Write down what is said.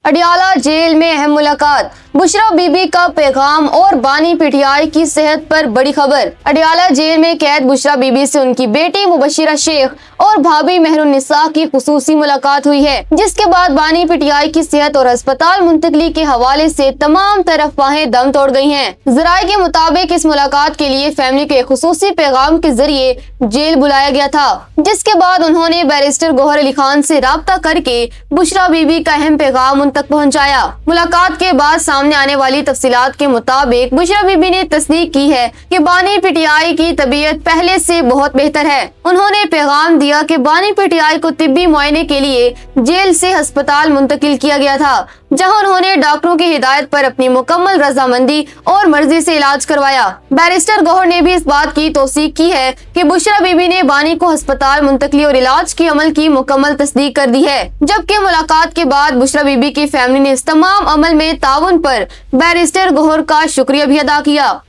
Adiala jail में अहम मुलाकात, बुशरा बीबी का पैगाम और बानी पीटीआई की सेहत पर बड़ी खबर। अडियाला जेल में कैद बुशरा बीबी से उनकी बेटी मुबशिरा शेख और भाभी मेहरुन्निसा की खुसूसी मुलाकात हुई है, जिसके बाद बानी पीटीआई की सेहत और अस्पताल मुंतकली के हवाले से तमाम तरफ अफवाहें दम तोड़ गई हैं। जराये के मुताबिक इस मुलाकात के लिए फैमिली के खुसूसी पैगाम के जरिए जेल बुलाया गया था, जिसके बाद उन्होंने बैरिस्टर गौहर अली खान से राब्ता करके बुशरा बीबी का अहम पैगाम तक पहुंचाया। मुलाकात के बाद सामने आने वाली तफसीलात के मुताबिक बुशरा बीबी ने तस्दीक की है कि बानी पीटीआई की तबीयत पहले से बहुत बेहतर है। उन्होंने पैगाम दिया कि बानी पीटीआई को तिब्बी मुआयने के लिए जेल से अस्पताल मुंतकिल किया गया था, जहां उन्होंने डॉक्टरों की हिदायत पर अपनी मुकम्मल रजामंदी और मर्जी से इलाज करवाया। बैरिस्टर गौहर ने भी इस बात की तौसीक की है कि बुशरा बीबी ने बानी को अस्पताल मुंतकली और इलाज के अमल की मुकम्मल तस्दीक कर दी है, जबकि मुलाकात के बाद बुशरा बीबी की फैमिली ने इस तमाम अमल में ताउन पर बैरिस्टर गौहर का शुक्रिया भी अदा किया।